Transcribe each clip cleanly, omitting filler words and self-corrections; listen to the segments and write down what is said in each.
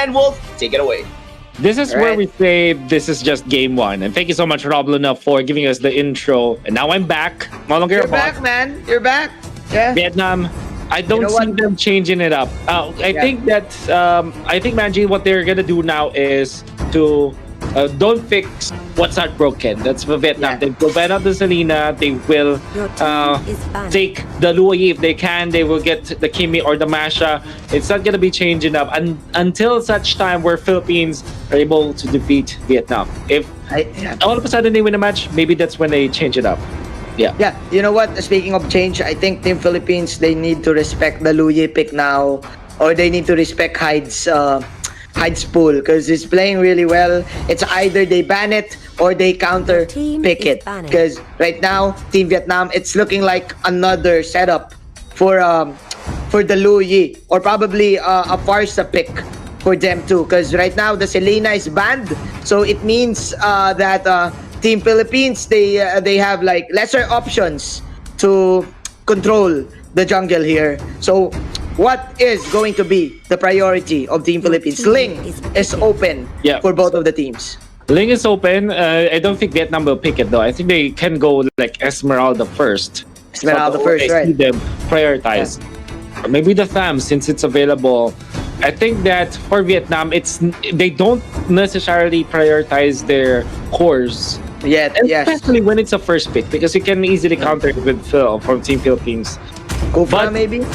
and Wolf, take it away. This is where we say this is just game one. And thank you so much, Rob Luna, for giving us the intro. And now I'm back. You're back, man. You're back. Yeah. Vietnam. I don't see them changing it up. I think that Manji, what they're gonna do now is to don't fix what's not broken. That's for Vietnam. They will ban out the Selena. They will take the Luoyi if they can. They will get the Kimi or the Masha. It's not gonna be changing up until such time where Philippines are able to defeat Vietnam. If all of a sudden they win a match, maybe that's when they change it up. Yeah. You know what? Speaking of change, I think Team Philippines, they need to respect the Luoyi pick now, or they need to respect Hyde's pool because he's playing really well. It's either they ban it or they counter pick it. Because right now, Team Vietnam, it's looking like another setup for the Luoyi, or probably a Farsa pick for them too. Because right now the Selena is banned, so it means that Team Philippines, they have like lesser options to control the jungle here. So what is going to be the priority of Team Philippines? Ling is open for both of the teams. Ling is open. I don't think Vietnam will pick it though. I think they can go like Esmeralda first. Esmeralda first, right? See them prioritize. Or maybe the Tham, since it's available. I think that for Vietnam, they don't necessarily prioritize their cores. Especially when it's a first pick, because you can easily counter it with Phil from Team Philippines. Kufra maybe?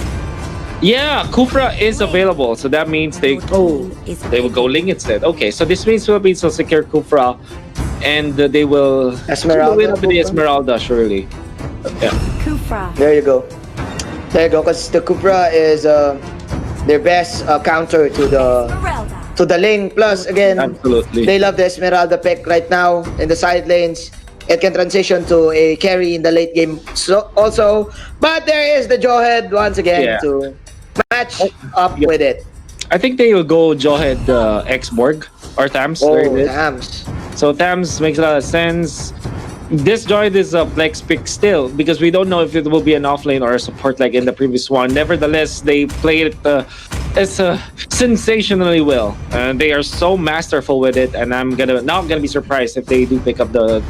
Yeah, Kufra is available, so that means they will go Ling instead. Okay, so this means Philippines will secure Kufra, and they will win up the Esmeralda surely. Yeah. Kufra. There you go, because the Kufra is their best counter to the Ling. Plus, again, absolutely, they love the Esmeralda pick right now in the side lanes. It can transition to a carry in the late game also. But there is the Jawhead once again to match up with it. I think they will go Jawhead X-Borg or Thams. Thams. So Thams makes a lot of sense. This Jawhead is a flex pick still, because we don't know if it will be an offlane or a support like in the previous one. Nevertheless, they played it sensationally well, and they are so masterful with it. And I'm gonna be surprised if they do pick up the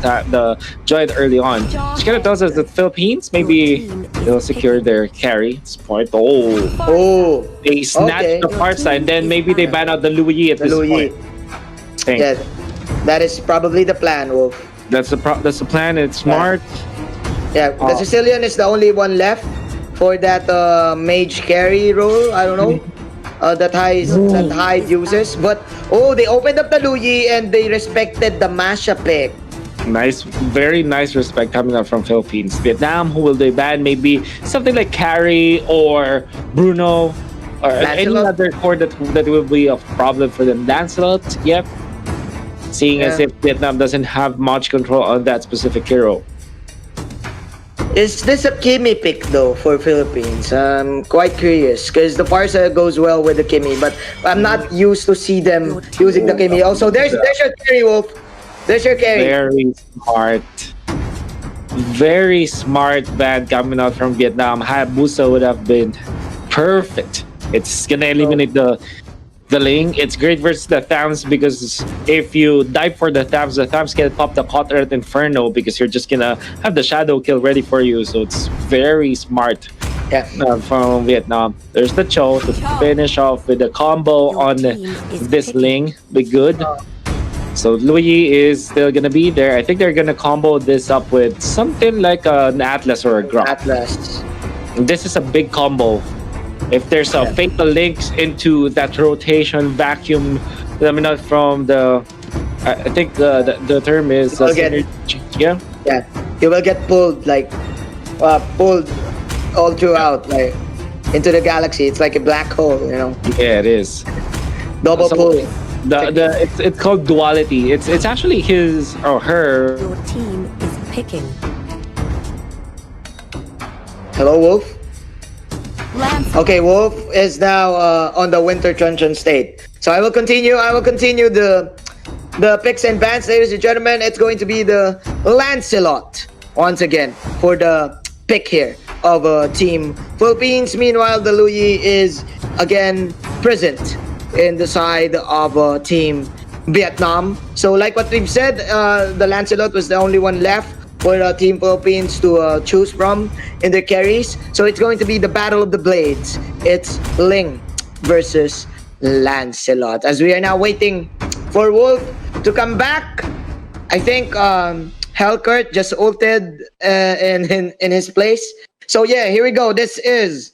Jawhead early on. Which kind of tells us that Philippines maybe they'll secure their carry at this point. They snatch the far side, then maybe they ban out the Luoyi at this point. Yeah, that is probably the plan, Wolf. That's the plan. It's smart. Yeah, the Sicilian is the only one left for that mage carry role. I don't know that Hyde uses, but they opened up the Luoyi and they respected the Masha pick. Nice, very nice respect coming out from Philippines. Vietnam, who will they ban? Maybe something like Carry or Bruno or any other core that will be a problem for them. Lancelot, yep. Seeing as if Vietnam doesn't have much control on that specific hero. Is this a Kimi pick though for Philippines? I'm quite curious because the Farsa goes well with the Kimi, but I'm not used to see them using the Kimi. Also, there's your carry, Wolf. There's your carry. Very smart ban coming out from Vietnam. Hayabusa would have been perfect. It's gonna eliminate the Ling. It's great versus the Thams, because if you dive for the Thams can pop the Caught Earth Inferno, because you're just gonna have the shadow kill ready for you. So it's very smart from Vietnam. There's the Cho to finish off with the combo on this Ling. Be good. So Luoyi is still gonna be there. I think they're gonna combo this up with something like an Atlas or a Grump. Atlas. This is a big combo. If there's a fatal links into that rotation vacuum, from the, I think the term is you will get pulled pulled all throughout, like into the galaxy. It's like a black hole, Yeah, it is. Double pull. It's called duality. It's actually his or her. Your team is picking. Hello, Wolf. Okay, Wolf is now on the Winter Truncheon state. So I will continue the picks and bans, ladies and gentlemen. It's going to be the Lancelot once again for the pick here of Team Philippines. Meanwhile, the Luoyi is again present in the side of Team Vietnam. So like what we've said, the Lancelot was the only one left for Team Philippines to choose from in their carries. So it's going to be the battle of the blades. It's Ling versus Lancelot. As we are now waiting for Wolf to come back, I think Hellkurt just ulted in his place. So yeah, here we go. This is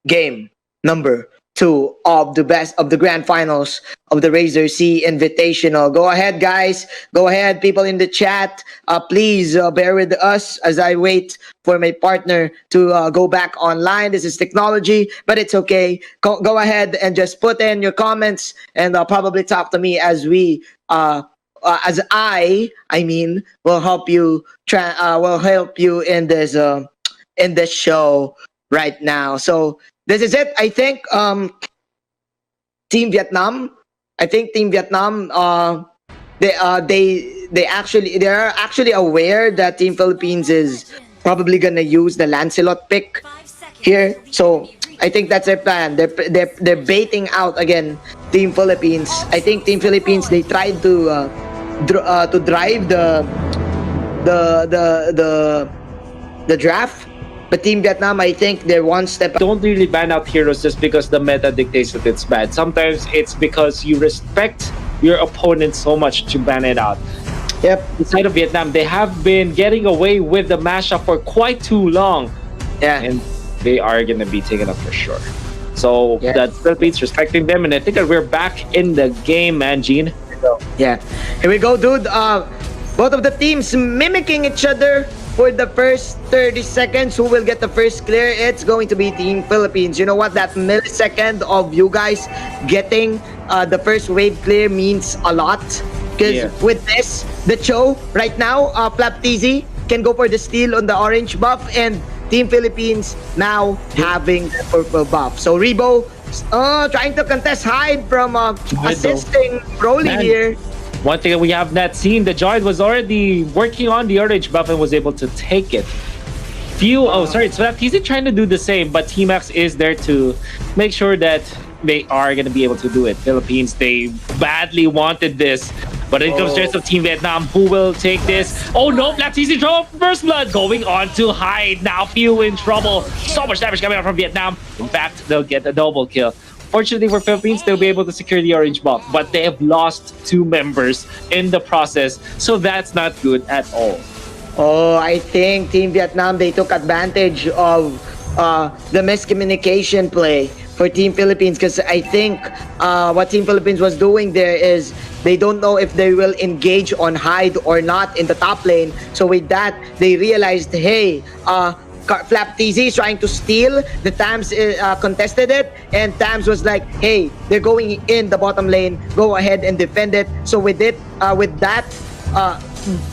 game number 2 of the best of the grand finals of the Razer Sea-Invitational. Go ahead, guys. Go ahead, people in the chat. Please bear with us as I wait for my partner to go back online. This is technology, but it's okay. Go ahead and just put in your comments and probably talk to me as we as I mean will help you in this show right now. So this is it. I think Team Vietnam. I think Team Vietnam. They're actually aware that Team Philippines is probably gonna use the Lancelot pick here. So I think that's their plan. They're baiting out again Team Philippines. I think Team Philippines, they tried to drive the draft. But Team Vietnam, I think they're one step. Don't really ban out heroes just because the meta dictates that it's bad. Sometimes it's because you respect your opponent so much to ban it out. Yep. Inside of Vietnam, they have been getting away with the mashup for quite too long. Yeah. And they are going to be taken up for sure. So Yeah. that's Philippines respecting them. And I think that we're back in the game, man, Gene. Yeah. Here we go, dude. Both of the teams mimicking each other for the first 30 seconds. Who will get the first clear? It's going to be Team Philippines. You know what? That millisecond of you guys getting the first wave clear means a lot. Because with this, the Cho right now, Flaptizi can go for the steal on the orange buff, and Team Philippines now having the purple buff. So Rebo trying to contest Hyde from assisting Broly here. One thing that we have not seen, the Giant was already working on the orange buff and was able to take it. So he's trying to do the same, but Team X is there to make sure that they are going to be able to do it. Philippines, they badly wanted this, but it comes to Team Vietnam. Who will take this? Oh no, Flaptizi draw first blood going on to Hyde. Now few in trouble. So much damage coming out from Vietnam. In fact, they'll get a double kill. Fortunately for Philippines, they'll be able to secure the orange buff, but they have lost 2 members in the process, so that's not good at all. Oh, I think Team Vietnam, they took advantage of the miscommunication play for Team Philippines, because I think what Team Philippines was doing there is they don't know if they will engage on Hyde or not in the top lane. So with that, they realized, hey, Flaptizi is trying to steal. The Tams contested it, and Tams was like, hey, they're going in the bottom lane, go ahead and defend it. So with that,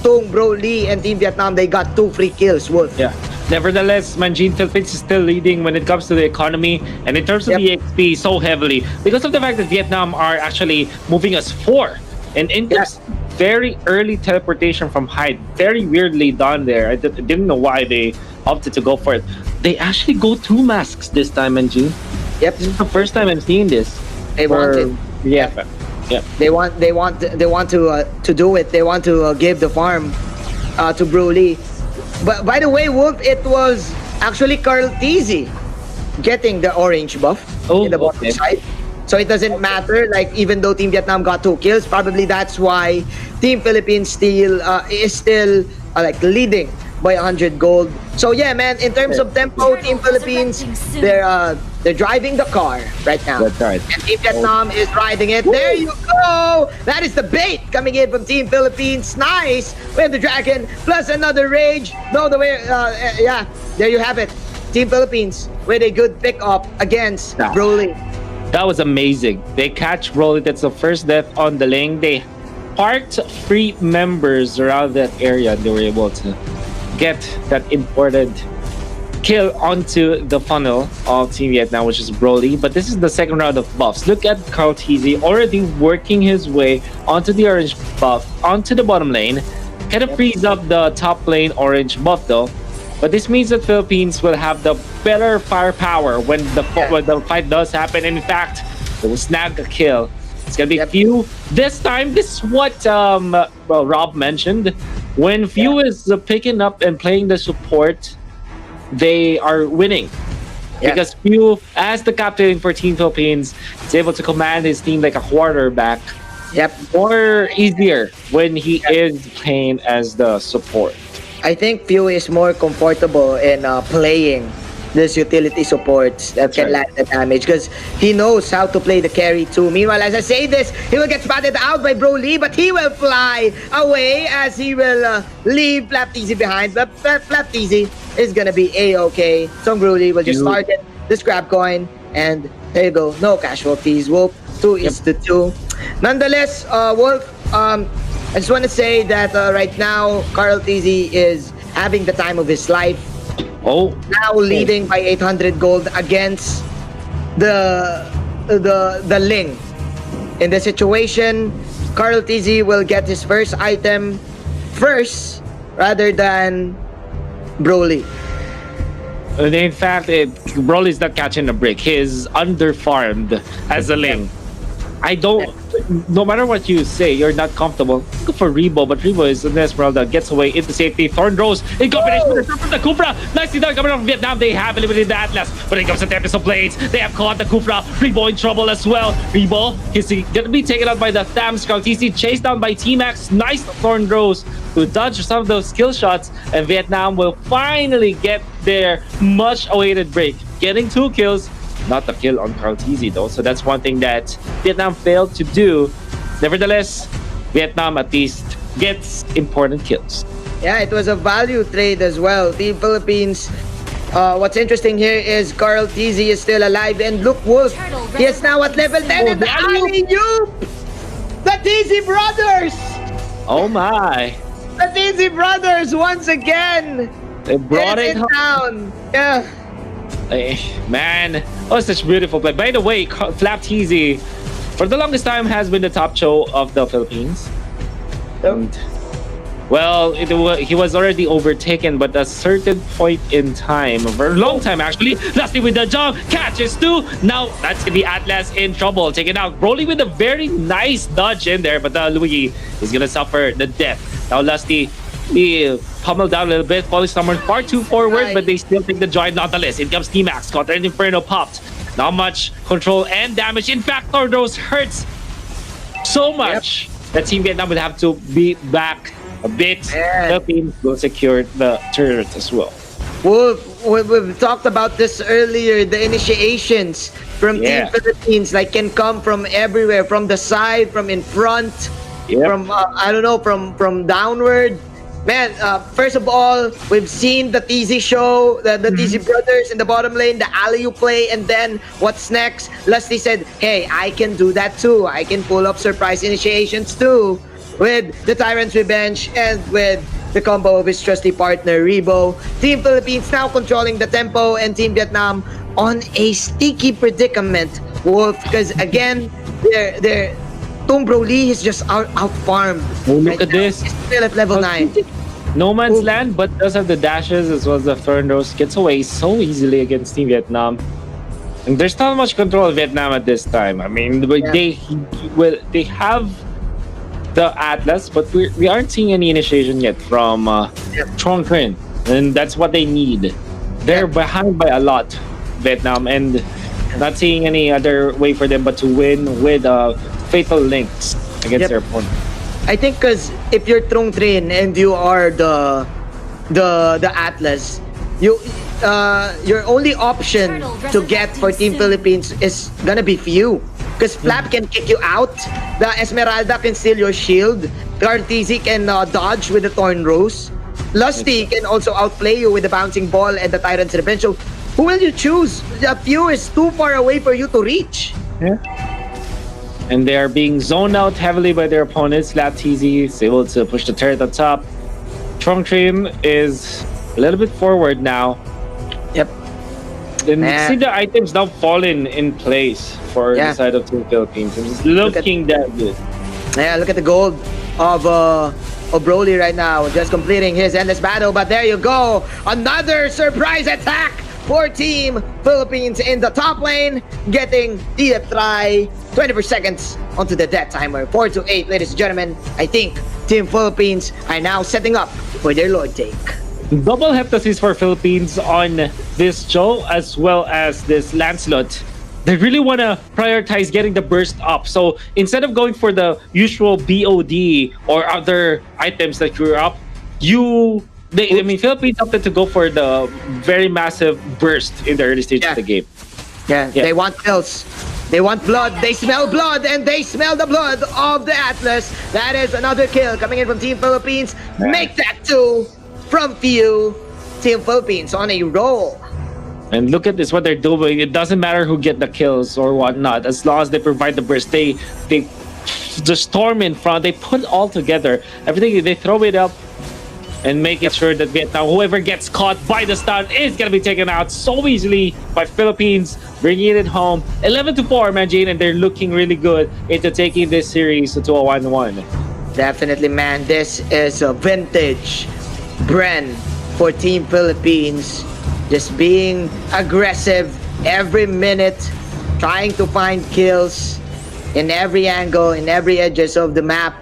Tung, Broly, and Team Vietnam, they got 2 free kills. Wolf. Yeah. Nevertheless, Manjin, Philippines is still leading when it comes to the economy and in terms of the XP so heavily because of the fact that Vietnam are actually moving us 4. And in terms very early teleportation from Hyde, very weirdly done there. I didn't know why they opted to go for it. They actually go 2 masks this time, Manjin. Yep. This is the first time I'm seeing this. They want it. Yeah. They want to do it. They want to give the farm to Broly. But by the way, Wolf, it was actually Carl Tizzy getting the orange buff in the bottom side. So it doesn't matter. Like, even though Team Vietnam got 2 kills, probably that's why Team Philippines is still like leading by 100 gold. So yeah, man. In terms of tempo, Team Philippines, they're driving the car right now. That's right. And Team Vietnam is riding it. There you go. That is the bait coming in from Team Philippines. Nice. We have the dragon plus another rage. No, the way. Yeah. There you have it. Team Philippines with a good pick up against Broly. That was amazing. They catch Broly. That's the first death on the lane. They parked 3 members around that area, and they were able to get that important kill onto the funnel of Team Vietnam, which is Broly. But this is the second round of buffs. Look at Carl Tizzy already working his way onto the orange buff, onto the bottom lane. Kind of frees up the top lane orange buff though. But this means that Philippines will have the better firepower when the fight does happen. In fact, to snag a kill. It's gonna be Yep. few this time. This is what Rob mentioned. When few is picking up and playing the support, they are winning. Yeah. Because few, as the captain for Team Philippines, is able to command his team like a quarterback. Yep. More easier when he is playing as the support. I think Pew is more comfortable in playing this utility supports that can right. land the damage because he knows how to play the carry too. Meanwhile, as I say this, he will get spotted out by Broly, but he will fly away as he will leave Flapteezy behind. But Flapteezy is gonna be a-okay. So Broly will just target this grab coin, and there you go. No casualties. Wolf 2 is to 2. Nonetheless, Wolf, I just want to say that right now, Carl TZ is having the time of his life. Oh, Now leading by 800 gold against the Ling. In the situation, Carl TZ will get his first item first rather than Broly. in fact, Broly's not catching a break. He's underfarmed as a Ling. I don't. No matter what you say, you're not comfortable. Go for Rebo, but Rebo is an Esmeralda gets away into safety. Thorn Rose in combination with the Kufra. Nicely done coming from Vietnam. They have eliminated the Atlas, but it comes to Tempest of Blades. They have caught the Kufra. Rebo in trouble as well. Rebo is gonna be taken out by the Tham Scout. TC chased down by T-Max. Nice Thorn Rose to dodge some of those skill shots, and Vietnam will finally get their much-awaited break, getting 2 kills. Not the kill on Carl TZ though, so that's one thing that Vietnam failed to do. Nevertheless, Vietnam at least gets important kills. Yeah, it was a value trade as well. Team Philippines. What's interesting here is Carl TZ is still alive, and look, Wolf, he is now at level 10 and the alley-oop! The TZ brothers! Oh my! The TZ brothers once again! They brought it home. down! Yeah. Man, oh, such beautiful play. By the way, Flap TZ, for the longest time, has been the top show of the Philippines. And, well, he was already overtaken, but at a certain point in time, for a long time actually, lastly with the jump, catches 2. Now, that's the Atlas in trouble. Taken out. Broly with a very nice dodge in there, but Louis is gonna suffer the death. Now, Lusty, he pummeled down a little bit, falling somewhere far too forward, but they still take the joy nonetheless. In comes T-Max, Counter and Inferno popped. Not much control and damage. In fact, Thordos hurts so much that Team Vietnam would have to be back a bit. The team will secure the turret as well. We've talked about this earlier. The initiations from Team Philippines can come from everywhere, from the side, from in front, from I don't know, from downward. Man, first of all, we've seen the TZ show, the TZ brothers in the bottom lane, the alley-oop play, and then what's next? Lusty said, hey, I can do that too. I can pull up surprise initiations too with the Tyrant's Revenge and with the combo of his trusty partner, Rebo. Team Philippines now controlling the tempo, and Team Vietnam on a sticky predicament, Wolf, because again, they're Tong Broly is just out-farmed. Oh, look at this. He's still at level 9. No man's land, but does have the dashes as well as the Thorn Rose. Gets away so easily against Team Vietnam. And there's not much control of Vietnam at this time. I mean, they have the Atlas, but we aren't seeing any initiation yet from Trong Trin. And that's what they need. They're behind by a lot, Vietnam, and not seeing any other way for them but to win with fatal links against their opponent. I think because if you're Trong Trin and you are the Atlas, your only option to get for Team Philippines is gonna be few. Because Flap can kick you out, the Esmeralda can steal your shield, Cartesi can dodge with the Thorn Rose, Lusty can also outplay you with the Bouncing Ball and the Tyrant's Revenge. So who will you choose? The few is too far away for you to reach. Yeah. And they are being zoned out heavily by their opponents. Lap TZ is able to push the turret on top. Trong Trim is a little bit forward now. Yep. And see the items now falling in place for the side of Team Philippines. It's looking that good. Yeah, look at the gold of Broly right now, just completing his endless battle. But there you go, another surprise attack for Team Philippines in the top lane, getting the try. 24 seconds onto the death timer. 4 to 8, ladies and gentlemen. I think Team Philippines are now setting up for their Lord take. Double heptasis for Philippines on this show, as well as this Lancelot. They really want to prioritize getting the burst up. So instead of going for the usual BOD or other items that you're up, Philippines opted to go for the very massive burst in the early stage of the game. Yeah, they want kills. They want blood. They smell blood, and they smell the blood of the Atlas. That is another kill coming in from Team Philippines. Make that 2 from few. Team Philippines on a roll. And look at this, what they're doing. It doesn't matter who get the kills or whatnot. As long as they provide the burst, they the storm in front, they put it all together. Everything, they throw it up and making sure that Vietnam, whoever gets caught by the stun, is going to be taken out so easily by Philippines, bringing it home. 11-4, Manjin, and they're looking really good into taking this series to a 1-1. Definitely, man. This is a vintage Bren for Team Philippines. Just being aggressive every minute, trying to find kills in every angle, in every edges of the map.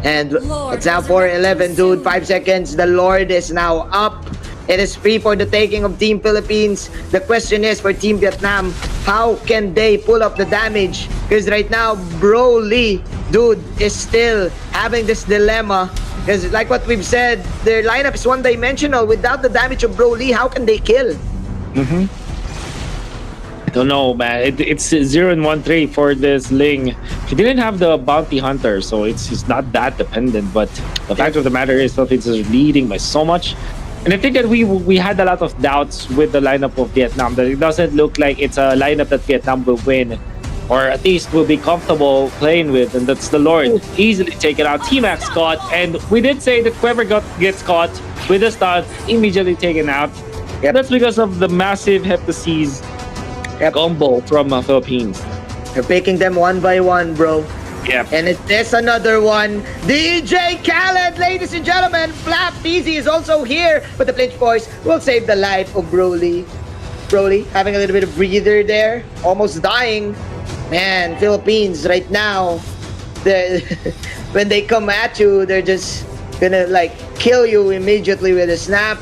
And it's now 4-11, dude. 5 seconds. The Lord is now up. It is free for the taking of Team Philippines. The question is for Team Vietnam, how can they pull up the damage? Because right now, Broly, dude, is still having this dilemma. Because like what we've said, their lineup is one-dimensional. Without the damage of Broly, how can they kill? I don't know, man. It's 0-1-3 for this Ling. He didn't have the bounty hunter, so it's not that dependent. But the fact of the matter is, Philippines is leading by so much. And I think that we had a lot of doubts with the lineup of Vietnam, that it doesn't look like it's a lineup that Vietnam will win, or at least will be comfortable playing with, and that's the Lord. Easily taken out. T-Max caught, and we did say that whoever gets caught with a stun, immediately taken out. That's because of the massive heptasis combo from Philippines. You're picking them one by one, bro. Yep. And is this another one? DJ Khaled, ladies and gentlemen. Flap Easy is also here, but the Flinch Boys will save the life of Broly. Broly having a little bit of breather there, almost dying. Man, Philippines right now, when they come at you, they're just gonna like kill you immediately with a snap.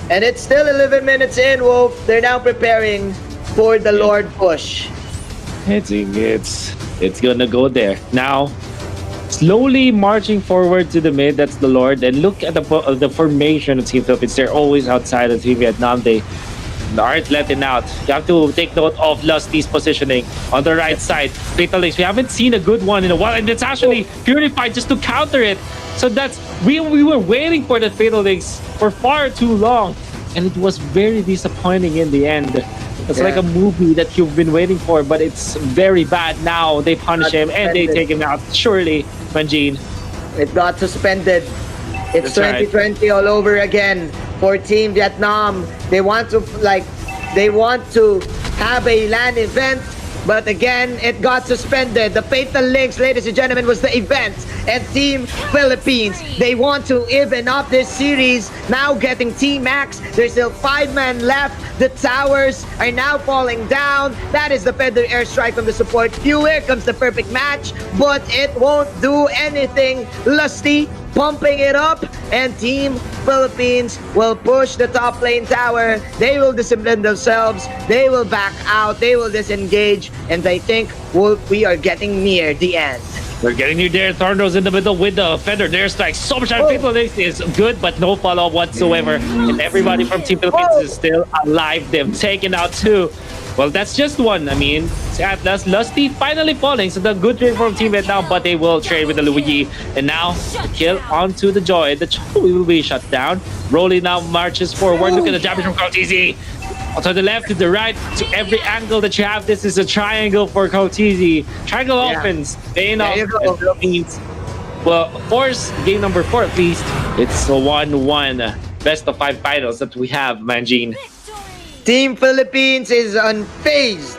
And it's still 11 minutes in, Wolf. They're now preparing for the Lord push. It's gonna go there now. Slowly marching forward to the mid. That's the Lord. And look at the formation of Team Philippines. They're always outside of Team Vietnam. They aren't letting out. You have to take note of Lusty's positioning on the right side. Fatal Links. We haven't seen a good one in a while, and it's actually Purified just to counter it. So that's we were waiting for the Fatal Links for far too long, and it was very disappointing in the end. It's like a movie that you've been waiting for, but it's very bad now. They punish him and they take him out. Surely, Manjin. It got suspended. It's 2020 all over again for Team Vietnam. They want to have a LAN event, but again, it got suspended. The Fatal Links, ladies and gentlemen, was the event. And Team Philippines, they want to even up this series. Now getting T-Max. There's still 5 men left. The towers are now falling down. That is the Feather Airstrike from the support. Here comes the perfect match, but it won't do anything. Lusty pumping it up, and Team Philippines will push the top lane tower. They will discipline themselves. They will back out. They will disengage, and I think we are getting near the end. We're getting near there. Thornrose in the middle with the Feather Airstrike. So much Fatal Links is good, but no follow-up whatsoever. And everybody from Team Philippines is still alive. They've taken out 2. Well, that's just one. I mean, Atlas, Lusty finally falling. So the good trade from Team Vietnam, but they will trade with the Luigi. And now, the kill onto the Joy. The Joy will be shut down. Broly now marches forward. Look at the damage from Kautizi. To the left, to the right, to every angle that you have. This is a triangle for Kautizi. Triangle offense. Paying off. Well, of course, game number 4 at least. It's a 1-1 best of 5 finals that we have, Manjin. Team Philippines is unfazed